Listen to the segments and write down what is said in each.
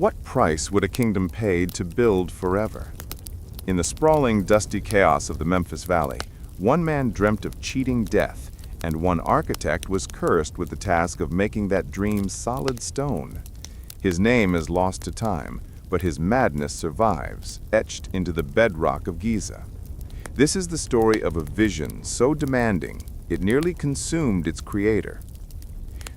What price would a kingdom pay to build forever? In the sprawling, dusty chaos of the Memphis Valley, one man dreamt of cheating death, and one architect was cursed with the task of making that dream solid stone. His name is lost to time, but his madness survives, etched into the bedrock of Giza. This is the story of a vision so demanding, it nearly consumed its creator.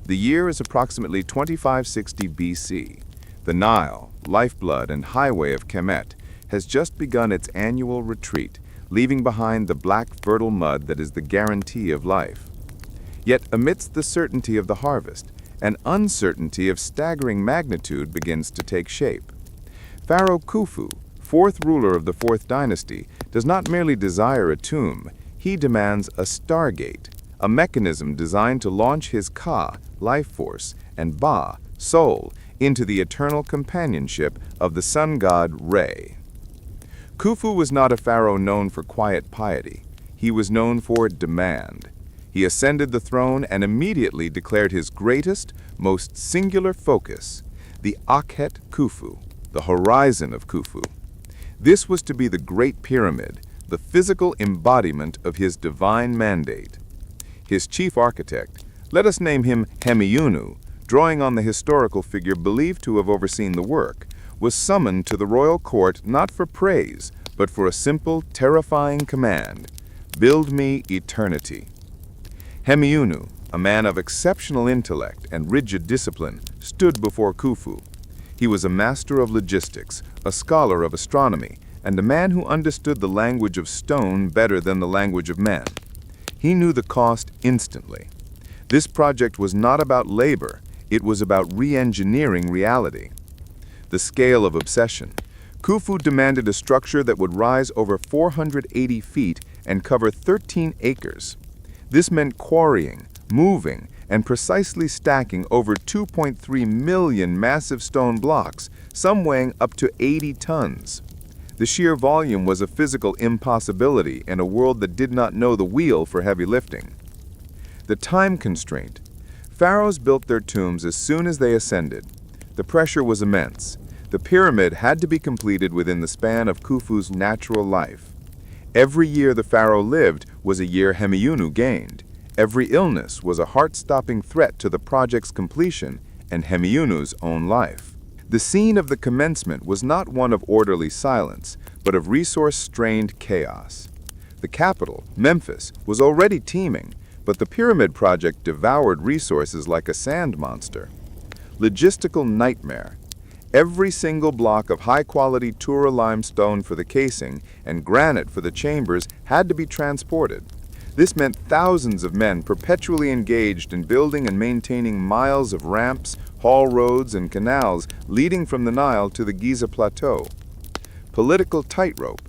The year is approximately 2560 BC. The Nile, lifeblood and highway of Kemet, has just begun its annual retreat, leaving behind the black, fertile mud that is the guarantee of life. Yet amidst the certainty of the harvest, an uncertainty of staggering magnitude begins to take shape. Pharaoh Khufu, fourth ruler of the Fourth Dynasty, does not merely desire a tomb, he demands a stargate, a mechanism designed to launch his Ka, life force, and Ba, soul, into the eternal companionship of the sun god Re. Khufu was not a pharaoh known for quiet piety. He was known for demand. He ascended the throne and immediately declared his greatest, most singular focus, the Akhet Khufu, the horizon of Khufu. This was to be the Great Pyramid, the physical embodiment of his divine mandate. His chief architect, let us name him Hemiunu, drawing on the historical figure believed to have overseen the work, was summoned to the royal court not for praise, but for a simple, terrifying command: build me eternity. Hemiunu, a man of exceptional intellect and rigid discipline, stood before Khufu. He was a master of logistics, a scholar of astronomy, and a man who understood the language of stone better than the language of men. He knew the cost instantly. This project was not about labor, it was about re-engineering reality. The scale of obsession. Khufu demanded a structure that would rise over 480 feet and cover 13 acres. This meant quarrying, moving, and precisely stacking over 2.3 million massive stone blocks, some weighing up to 80 tons. The sheer volume was a physical impossibility in a world that did not know the wheel for heavy lifting. The time constraint. Pharaohs built their tombs as soon as they ascended. The pressure was immense. The pyramid had to be completed within the span of Khufu's natural life. Every year the pharaoh lived was a year Hemiunu gained. Every illness was a heart-stopping threat to the project's completion and Hemiunu's own life. The scene of the commencement was not one of orderly silence, but of resource-strained chaos. The capital, Memphis, was already teeming, but the pyramid project devoured resources like a sand monster. Logistical nightmare. Every single block of high-quality Tura limestone for the casing and granite for the chambers had to be transported. This meant thousands of men perpetually engaged in building and maintaining miles of ramps, haul roads, and canals leading from the Nile to the Giza Plateau. Political tightrope.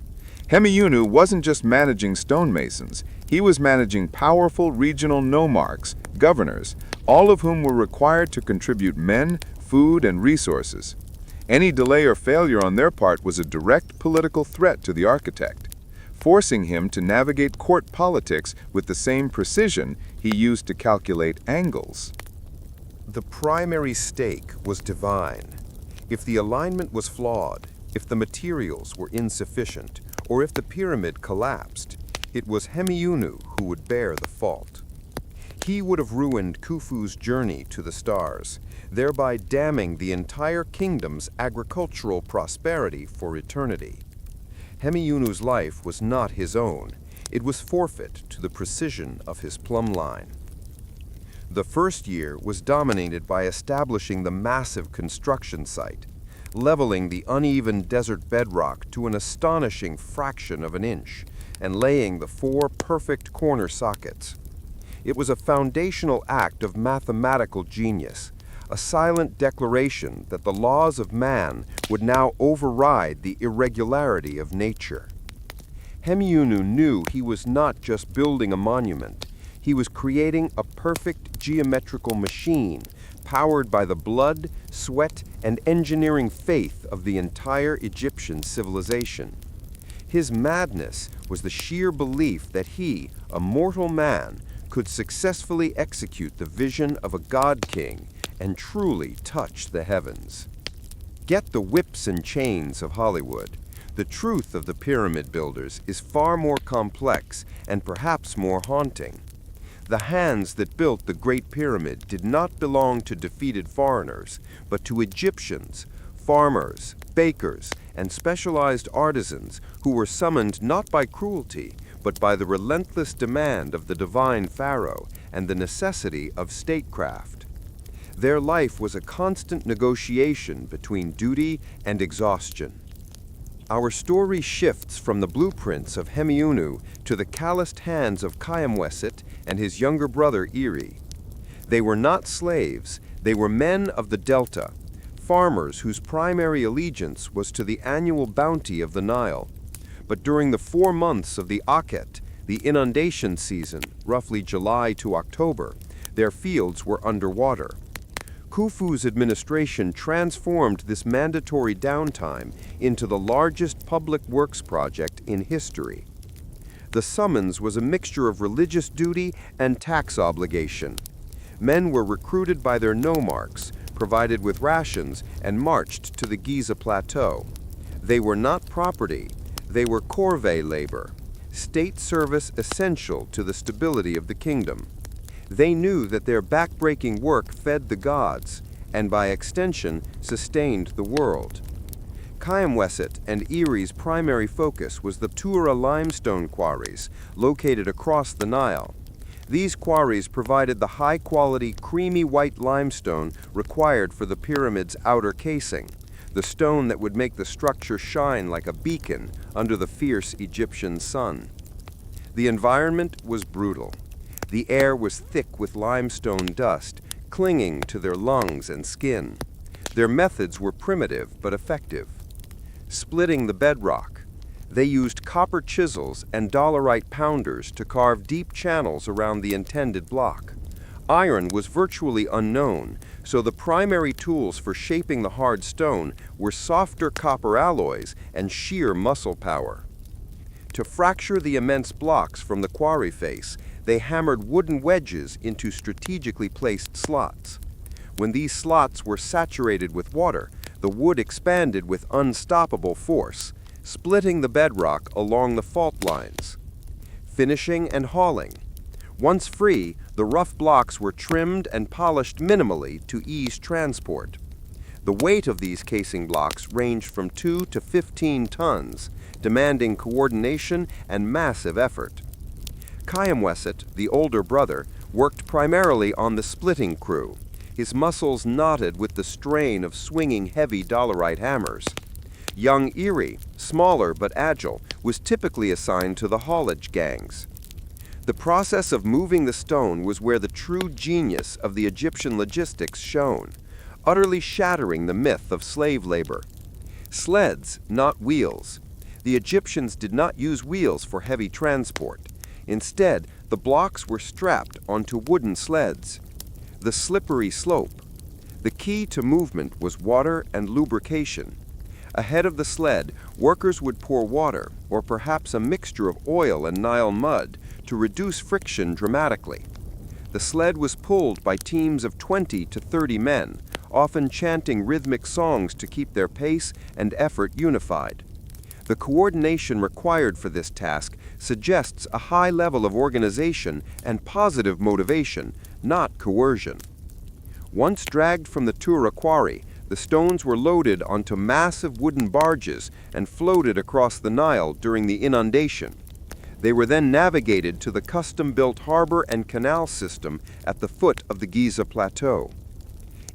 Hemiunu wasn't just managing stonemasons, he was managing powerful regional nomarchs, governors, all of whom were required to contribute men, food, and resources. Any delay or failure on their part was a direct political threat to the architect, forcing him to navigate court politics with the same precision he used to calculate angles. The primary stake was divine. If the alignment was flawed, if the materials were insufficient, or if the pyramid collapsed, it was Hemiunu who would bear the fault. He would have ruined Khufu's journey to the stars, thereby damning the entire kingdom's agricultural prosperity for eternity. Hemiunu's life was not his own. It was forfeit to the precision of his plumb line. The first year was dominated by establishing the massive construction site, leveling the uneven desert bedrock to an astonishing fraction of an inch, and laying the 4 perfect corner sockets. It was a foundational act of mathematical genius, a silent declaration that the laws of man would now override the irregularity of nature. Hemiunu knew he was not just building a monument, he was creating a perfect geometrical machine powered by the blood, sweat, and engineering faith of the entire Egyptian civilization. His madness was the sheer belief that he, a mortal man, could successfully execute the vision of a god king and truly touch the heavens. Forget the whips and chains of Hollywood. The truth of the pyramid builders is far more complex and perhaps more haunting. The hands that built the Great Pyramid did not belong to defeated foreigners, but to Egyptians, farmers, bakers, and specialized artisans who were summoned not by cruelty, but by the relentless demand of the divine pharaoh and the necessity of statecraft. Their life was a constant negotiation between duty and exhaustion. Our story shifts from the blueprints of Hemiunu to the calloused hands of Kayamweset and his younger brother Iri. They were not slaves, they were men of the Delta, farmers whose primary allegiance was to the annual bounty of the Nile. But during the 4 months of the Akhet, the inundation season, roughly July to October, their fields were underwater. Khufu's administration transformed this mandatory downtime into the largest public works project in history. The summons was a mixture of religious duty and tax obligation. Men were recruited by their nomarchs, provided with rations, and marched to the Giza Plateau. They were not property, they were corvée labor, state service essential to the stability of the kingdom. They knew that their backbreaking work fed the gods, and by extension, sustained the world. Kayamweset and Iri's primary focus was the Tura limestone quarries, located across the Nile. These quarries provided the high-quality, creamy white limestone required for the pyramid's outer casing, the stone that would make the structure shine like a beacon under the fierce Egyptian sun. The environment was brutal. The air was thick with limestone dust, clinging to their lungs and skin. Their methods were primitive but effective. Splitting the bedrock, they used copper chisels and dolerite pounders to carve deep channels around the intended block. Iron was virtually unknown, so the primary tools for shaping the hard stone were softer copper alloys and sheer muscle power. To fracture the immense blocks from the quarry face, they hammered wooden wedges into strategically placed slots. When these slots were saturated with water, the wood expanded with unstoppable force, splitting the bedrock along the fault lines. Finishing and hauling. Once free, the rough blocks were trimmed and polished minimally to ease transport. The weight of these casing blocks ranged from 2 to 15 tons, demanding coordination and massive effort. Kayamweset, the older brother, worked primarily on the splitting crew, his muscles knotted with the strain of swinging heavy dolerite hammers. Young Iri, smaller but agile, was typically assigned to the haulage gangs. The process of moving the stone was where the true genius of the Egyptian logistics shone, utterly shattering the myth of slave labor. Sleds, not wheels. The Egyptians did not use wheels for heavy transport. Instead, the blocks were strapped onto wooden sleds. The slippery slope. The key to movement was water and lubrication. Ahead of the sled, workers would pour water, or perhaps a mixture of oil and Nile mud, to reduce friction dramatically. The sled was pulled by teams of 20 to 30 men, often chanting rhythmic songs to keep their pace and effort unified. The coordination required for this task suggests a high level of organization and positive motivation, not coercion. Once dragged from the Tura quarry, the stones were loaded onto massive wooden barges and floated across the Nile during the inundation. They were then navigated to the custom-built harbor and canal system at the foot of the Giza Plateau.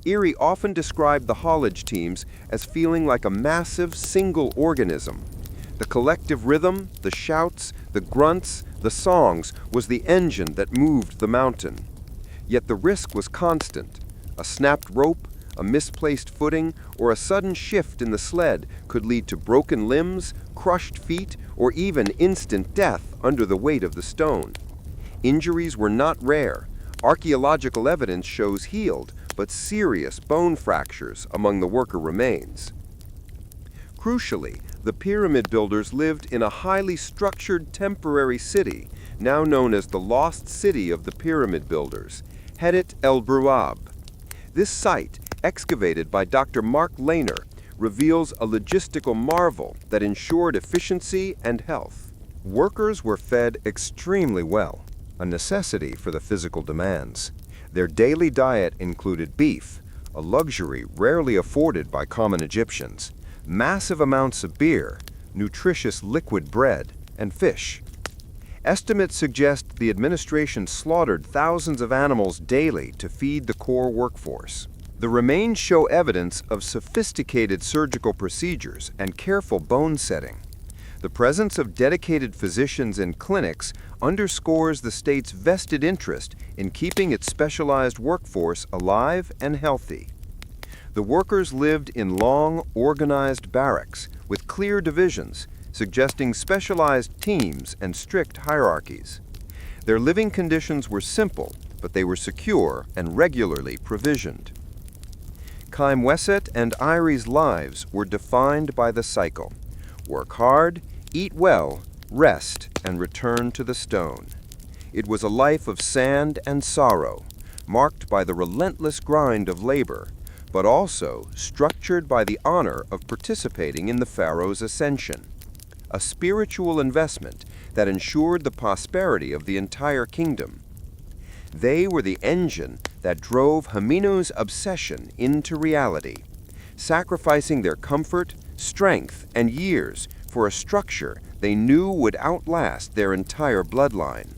Iri often described the haulage teams as feeling like a massive single organism. The collective rhythm, the shouts, the grunts, the songs was the engine that moved the mountain. Yet the risk was constant. A snapped rope, a misplaced footing, or a sudden shift in the sled could lead to broken limbs, crushed feet, or even instant death under the weight of the stone. Injuries were not rare. Archaeological evidence shows healed, but serious bone fractures among the worker remains. Crucially, the pyramid builders lived in a highly structured temporary city, now known as the Lost City of the Pyramid Builders, Hedit el Bruab. This site, excavated by Dr. Mark Lehner, reveals a logistical marvel that ensured efficiency and health. Workers were fed extremely well, a necessity for the physical demands. Their daily diet included beef, a luxury rarely afforded by common Egyptians, massive amounts of beer, nutritious liquid bread, and fish. Estimates suggest the administration slaughtered thousands of animals daily to feed the core workforce. The remains show evidence of sophisticated surgical procedures and careful bone setting. The presence of dedicated physicians and clinics underscores the state's vested interest in keeping its specialized workforce alive and healthy. The workers lived in long, organized barracks with clear divisions, suggesting specialized teams and strict hierarchies. Their living conditions were simple, but they were secure and regularly provisioned. Khaimweset and Irie's lives were defined by the cycle: work hard, eat well, rest, and return to the stone. It was a life of sand and sorrow, marked by the relentless grind of labor, but also structured by the honor of participating in the pharaoh's ascension, a spiritual investment that ensured the prosperity of the entire kingdom. They were the engine that drove Haminu's obsession into reality, sacrificing their comfort, strength, and years for a structure they knew would outlast their entire bloodline.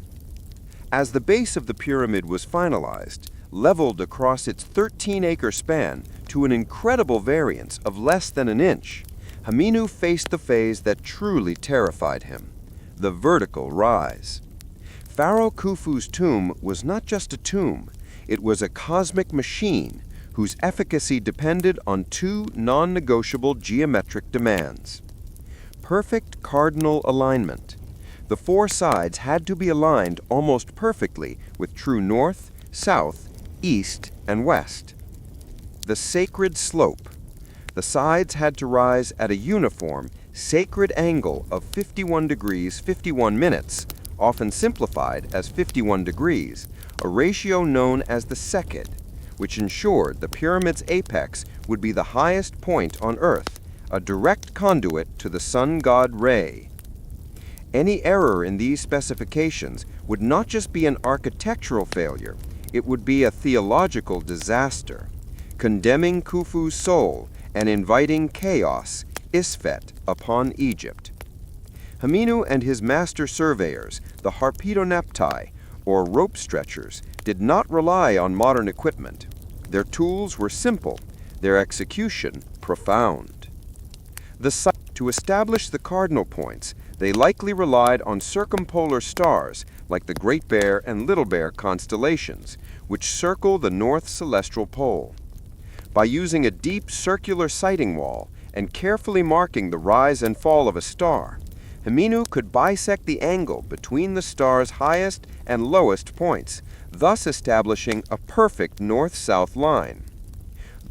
As the base of the pyramid was finalized, leveled across its 13-acre span to an incredible variance of less than an inch, Haminu faced the phase that truly terrified him: the vertical rise. Pharaoh Khufu's tomb was not just a tomb, it was a cosmic machine whose efficacy depended on two non-negotiable geometric demands. Perfect cardinal alignment. The four sides had to be aligned almost perfectly with true north, south, east, and west. The sacred slope. The sides had to rise at a uniform, sacred angle of 51 degrees 51 minutes, often simplified as 51 degrees, a ratio known as the Secrete, which ensured the pyramid's apex would be the highest point on Earth, a direct conduit to the sun god Re. Any error in these specifications would not just be an architectural failure, it would be a theological disaster, condemning Khufu's soul and inviting chaos, Isfet, upon Egypt. Haminu and his master surveyors, the Harpedoneptai, or rope stretchers, did not rely on modern equipment. Their tools were simple, their execution profound. To establish the cardinal points, they likely relied on circumpolar stars like the Great Bear and Little Bear constellations, which circle the north celestial pole. By using a deep circular sighting wall and carefully marking the rise and fall of a star, Haminu could bisect the angle between the star's highest and lowest points, thus establishing a perfect north-south line.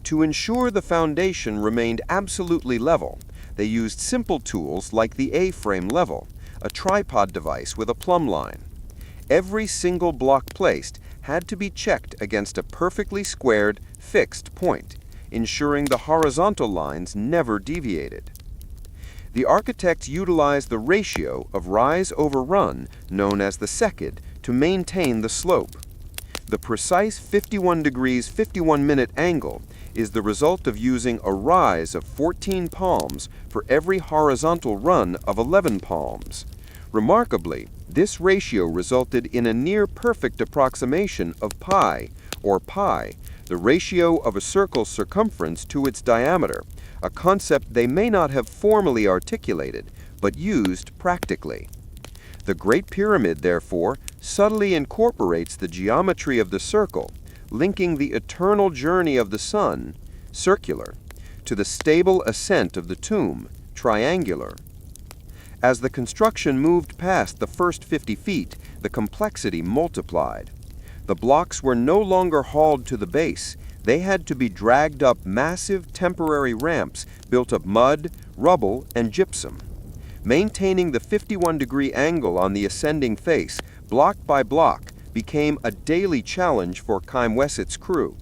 To ensure the foundation remained absolutely level, they used simple tools like the A-frame level, a tripod device with a plumb line. Every single block placed had to be checked against a perfectly squared, fixed point, ensuring the horizontal lines never deviated. The architects utilized the ratio of rise over run, known as the Secrete, to maintain the slope. The precise 51 degrees 51 minute angle is the result of using a rise of 14 palms for every horizontal run of 11 palms. Remarkably, this ratio resulted in a near-perfect approximation of pi, or pi, the ratio of a circle's circumference to its diameter, a concept they may not have formally articulated, but used practically. The Great Pyramid, therefore, subtly incorporates the geometry of the circle, linking the eternal journey of the sun, circular, to the stable ascent of the tomb, triangular. As the construction moved past the first 50 feet, the complexity multiplied. The blocks were no longer hauled to the base. They had to be dragged up massive temporary ramps built of mud, rubble, and gypsum. Maintaining the 51-degree angle on the ascending face, block by block, became a daily challenge for Khaimweset's crew.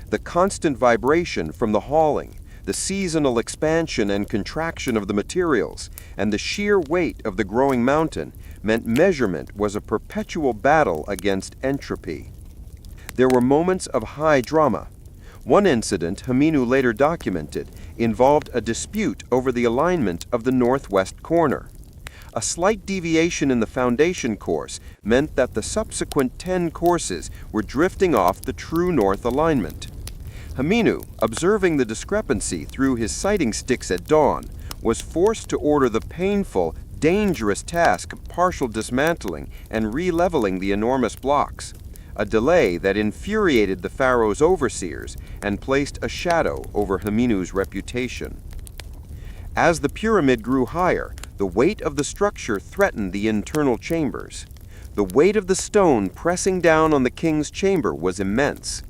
The constant vibration from the hauling, the seasonal expansion and contraction of the materials, and the sheer weight of the growing mountain meant measurement was a perpetual battle against entropy. There were moments of high drama. One incident Haminu later documented involved a dispute over the alignment of the northwest corner. A slight deviation in the foundation course meant that the subsequent 10 courses were drifting off the true north alignment. Haminu, observing the discrepancy through his sighting sticks at dawn, was forced to order the painful, dangerous task of partial dismantling and re-leveling the enormous blocks, a delay that infuriated the pharaoh's overseers and placed a shadow over Haminu's reputation. As the pyramid grew higher, the weight of the structure threatened the internal chambers. The weight of the stone pressing down on the king's chamber was immense.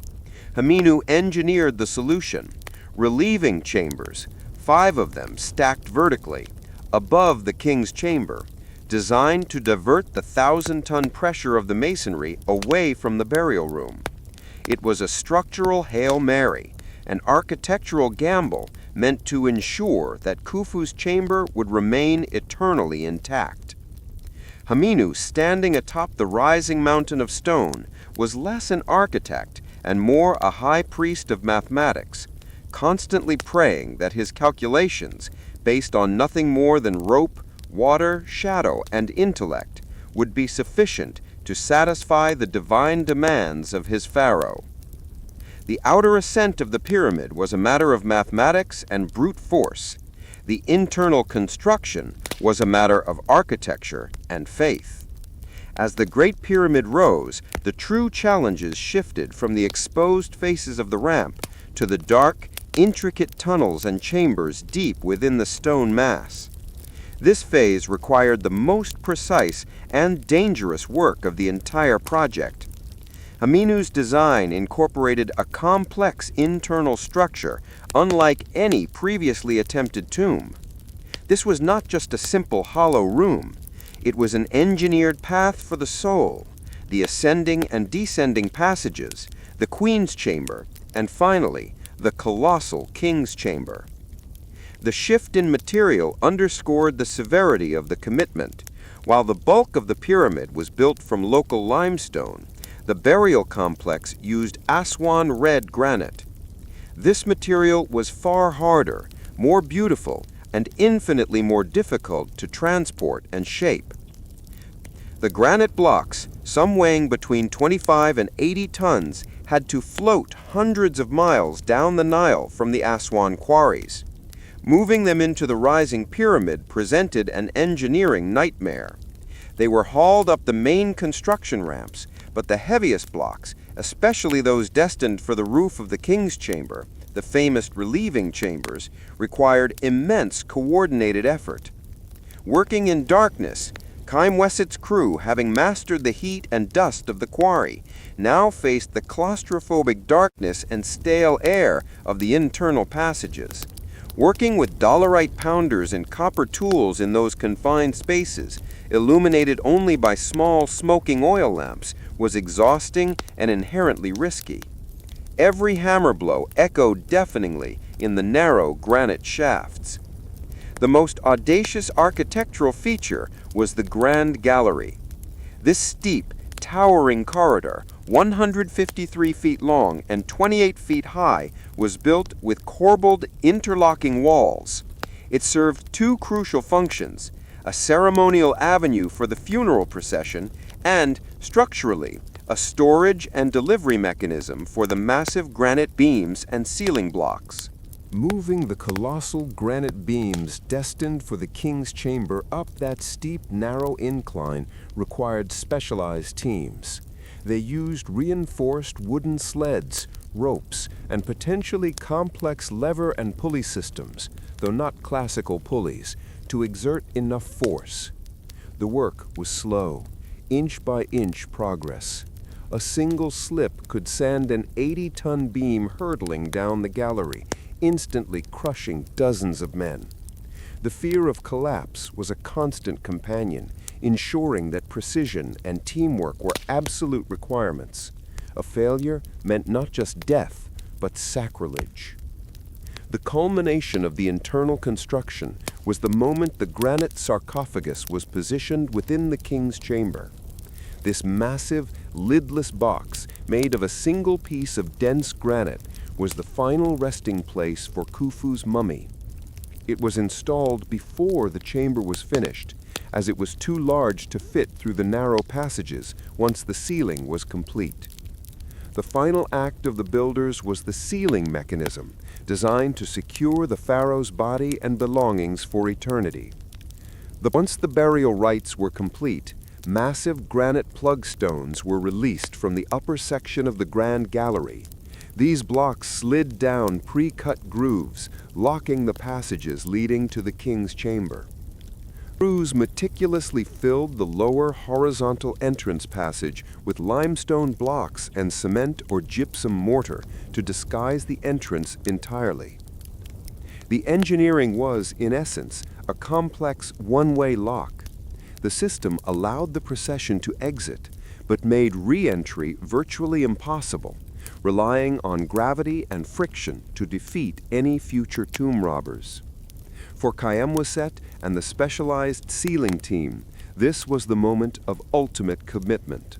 Haminu engineered the solution, relieving chambers, 5 of them stacked vertically, above the king's chamber, designed to divert the 1,000-ton pressure of the masonry away from the burial room. It was a structural Hail Mary, an architectural gamble meant to ensure that Khufu's chamber would remain eternally intact. Haminu, standing atop the rising mountain of stone, was less an architect and more a high priest of mathematics, constantly praying that his calculations, based on nothing more than rope, water, shadow, and intellect, would be sufficient to satisfy the divine demands of his pharaoh. The outer ascent of the pyramid was a matter of mathematics and brute force. The internal construction was a matter of architecture and faith. As the Great Pyramid rose, the true challenges shifted from the exposed faces of the ramp to the dark, intricate tunnels and chambers deep within the stone mass. This phase required the most precise and dangerous work of the entire project. Haminu's design incorporated a complex internal structure unlike any previously attempted tomb. This was not just a simple hollow room. It was an engineered path for the soul, the ascending and descending passages, the queen's chamber, and finally, the colossal king's chamber. The shift in material underscored the severity of the commitment. While the bulk of the pyramid was built from local limestone, the burial complex used Aswan red granite. This material was far harder, more beautiful, and infinitely more difficult to transport and shape. The granite blocks, some weighing between 25 and 80 tons, had to float hundreds of miles down the Nile from the Aswan quarries. Moving them into the rising pyramid presented an engineering nightmare. They were hauled up the main construction ramps, but the heaviest blocks, especially those destined for the roof of the king's chamber, the famous relieving chambers, required immense coordinated effort. Working in darkness, Kaimweset's crew, having mastered the heat and dust of the quarry, now faced the claustrophobic darkness and stale air of the internal passages. Working with dolerite pounders and copper tools in those confined spaces, illuminated only by small smoking oil lamps, was exhausting and inherently risky. Every hammer blow echoed deafeningly in the narrow granite shafts. The most audacious architectural feature was the Grand Gallery. This steep, towering corridor, 153 feet long and 28 feet high, was built with corbelled, interlocking walls. It served 2 crucial functions: a ceremonial avenue for the funeral procession and, structurally, a storage and delivery mechanism for the massive granite beams and ceiling blocks. Moving the colossal granite beams destined for the king's chamber up that steep, narrow incline required specialized teams. They used reinforced wooden sleds, ropes, and potentially complex lever and pulley systems, though not classical pulleys, to exert enough force. The work was slow, inch-by-inch progress. A single slip could send an 80-ton beam hurtling down the gallery, instantly crushing dozens of men. The fear of collapse was a constant companion, ensuring that precision and teamwork were absolute requirements. A failure meant not just death, but sacrilege. The culmination of the internal construction was the moment the granite sarcophagus was positioned within the king's chamber. This massive, lidless box, made of a single piece of dense granite, was the final resting place for Khufu's mummy. It was installed before the chamber was finished, as it was too large to fit through the narrow passages once the ceiling was complete. The final act of the builders was the sealing mechanism, designed to secure the pharaoh's body and belongings for eternity. Once the burial rites were complete, massive granite plug stones were released from the upper section of the grand gallery. These blocks slid down pre-cut grooves, locking the passages leading to the king's chamber. Crews meticulously filled the lower horizontal entrance passage with limestone blocks and cement or gypsum mortar to disguise the entrance entirely. The engineering was, in essence, a complex one-way lock. The system allowed the procession to exit, but made re-entry virtually impossible, relying on gravity and friction to defeat any future tomb robbers. For Kayemweset and the specialized sealing team, this was the moment of ultimate commitment.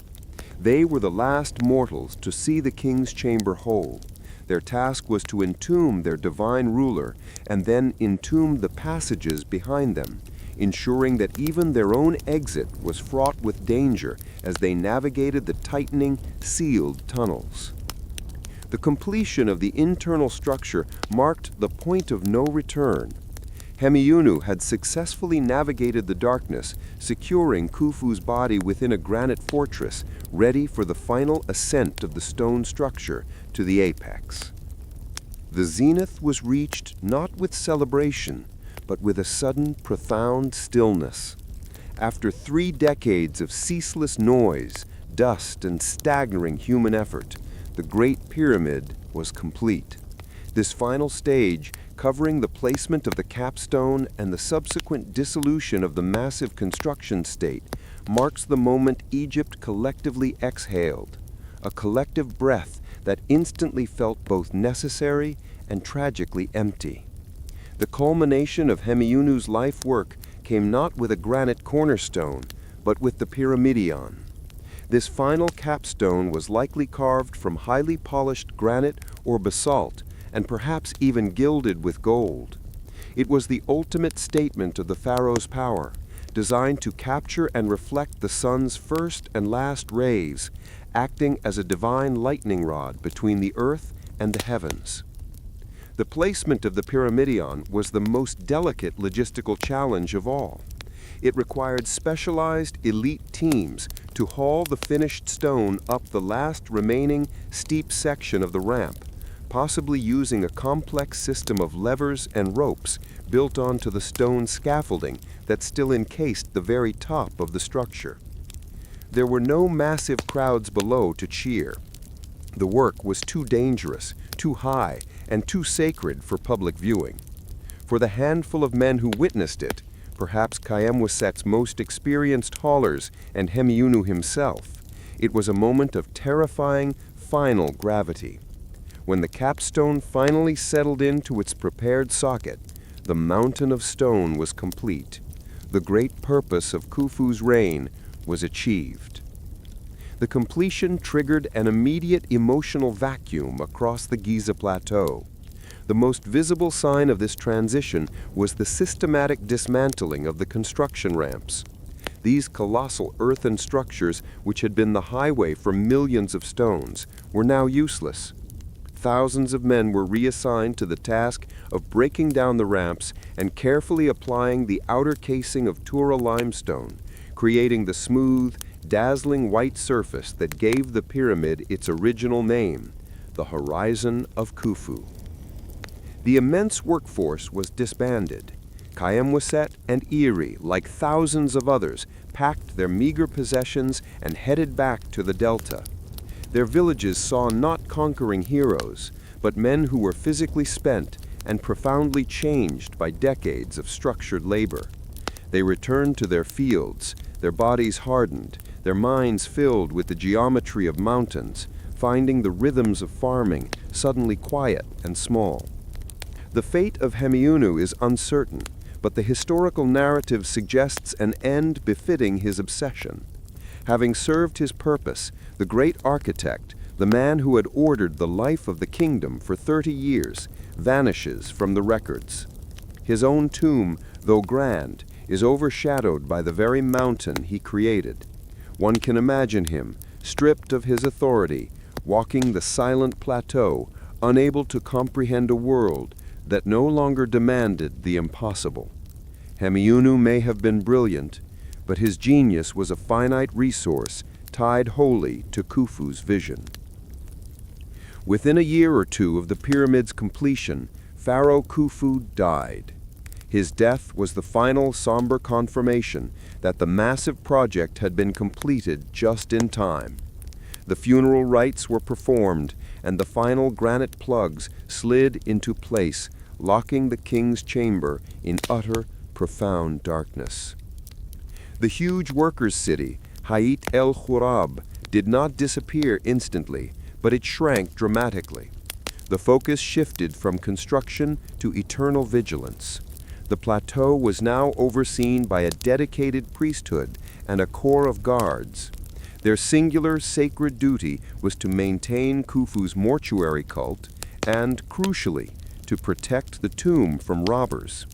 They were the last mortals to see the king's chamber whole. Their task was to entomb their divine ruler and then entomb the passages behind them, ensuring that even their own exit was fraught with danger as they navigated the tightening, sealed tunnels. The completion of the internal structure marked the point of no return. Hemiunu had successfully navigated the darkness, securing Khufu's body within a granite fortress, ready for the final ascent of the stone structure to the apex. The zenith was reached not with celebration, but with a sudden, profound stillness. After 3 decades of ceaseless noise, dust, and staggering human effort, the Great Pyramid was complete. This final stage, covering the placement of the capstone and the subsequent dissolution of the massive construction state, marks the moment Egypt collectively exhaled, a collective breath that instantly felt both necessary and tragically empty. The culmination of Hemiunu's life work came not with a granite cornerstone, but with the pyramidion. This final capstone was likely carved from highly polished granite or basalt, and perhaps even gilded with gold. It was the ultimate statement of the pharaoh's power, designed to capture and reflect the sun's first and last rays, acting as a divine lightning rod between the earth and the heavens. The placement of the pyramidion was the most delicate logistical challenge of all. It required specialized elite teams to haul the finished stone up the last remaining steep section of the ramp, possibly using a complex system of levers and ropes built onto the stone scaffolding that still encased the very top of the structure. There were no massive crowds below to cheer. The work was too dangerous, too high, and too sacred for public viewing. For the handful of men who witnessed it, perhaps Kayemweset's most experienced haulers and Hemiunu himself, it was a moment of terrifying, final gravity. When the capstone finally settled into its prepared socket, the mountain of stone was complete. The great purpose of Khufu's reign was achieved. The completion triggered an immediate emotional vacuum across the Giza Plateau. The most visible sign of this transition was the systematic dismantling of the construction ramps. These colossal earthen structures, which had been the highway for millions of stones, were now useless. Thousands of men were reassigned to the task of breaking down the ramps and carefully applying the outer casing of Tura limestone, creating the smooth, dazzling white surface that gave the pyramid its original name, the Horizon of Khufu. The immense workforce was disbanded. Kayemweset and Eri, like thousands of others, packed their meager possessions and headed back to the delta. Their villages saw not conquering heroes, but men who were physically spent and profoundly changed by decades of structured labor. They returned to their fields, their bodies hardened, their minds filled with the geometry of mountains, finding the rhythms of farming suddenly quiet and small. The fate of Hemiunu is uncertain, but the historical narrative suggests an end befitting his obsession. Having served his purpose, the great architect, the man who had ordered the life of the kingdom for 30 years, vanishes from the records. His own tomb, though grand, is overshadowed by the very mountain he created. One can imagine him, stripped of his authority, walking the silent plateau, unable to comprehend a world that no longer demanded the impossible. Hemiunu may have been brilliant, but his genius was a finite resource tied wholly to Khufu's vision. Within a year or two of the pyramid's completion, Pharaoh Khufu died. His death was the final somber confirmation that the massive project had been completed just in time. The funeral rites were performed, and the final granite plugs slid into place, locking the king's chamber in utter, profound darkness. The huge workers' city, Hayat el-Khurab, did not disappear instantly, but it shrank dramatically. The focus shifted from construction to eternal vigilance. The plateau was now overseen by a dedicated priesthood and a corps of guards. Their singular sacred duty was to maintain Khufu's mortuary cult and, crucially, to protect the tomb from robbers.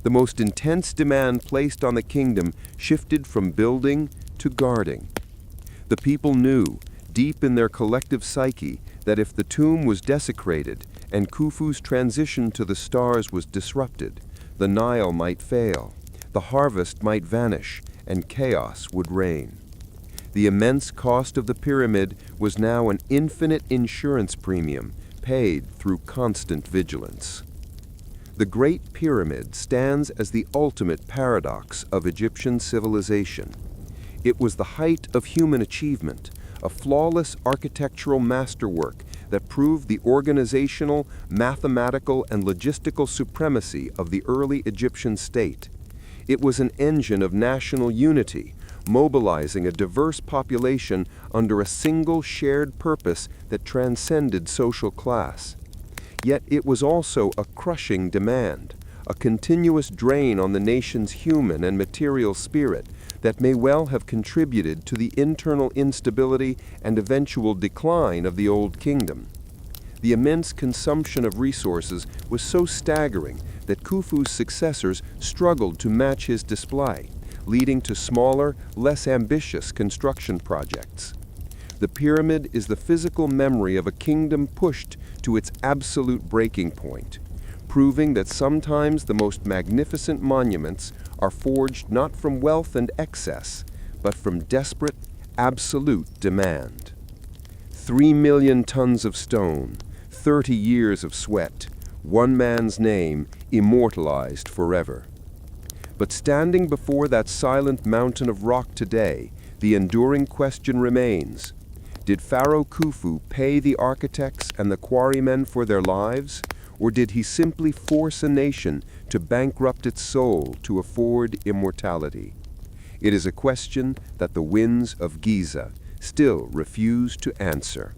The most intense demand placed on the kingdom shifted from building to guarding. The people knew, deep in their collective psyche, that if the tomb was desecrated and Khufu's transition to the stars was disrupted, the Nile might fail, the harvest might vanish, and chaos would reign. The immense cost of the pyramid was now an infinite insurance premium paid through constant vigilance. The Great Pyramid stands as the ultimate paradox of Egyptian civilization. It was the height of human achievement, a flawless architectural masterwork that proved the organizational, mathematical, and logistical supremacy of the early Egyptian state. It was an engine of national unity, mobilizing a diverse population under a single shared purpose that transcended social class. Yet it was also a crushing demand, a continuous drain on the nation's human and material spirit that may well have contributed to the internal instability and eventual decline of the Old Kingdom. The immense consumption of resources was so staggering that Khufu's successors struggled to match his display, leading to smaller, less ambitious construction projects. The pyramid is the physical memory of a kingdom pushed to its absolute breaking point, proving that sometimes the most magnificent monuments are forged not from wealth and excess, but from desperate, absolute demand. 3 million tons of stone, 30 years of sweat, one man's name immortalized forever. But standing before that silent mountain of rock today, the enduring question remains: did Pharaoh Khufu pay the architects and the quarrymen for their lives, or did he simply force a nation to bankrupt its soul to afford immortality? It is a question that the winds of Giza still refuse to answer.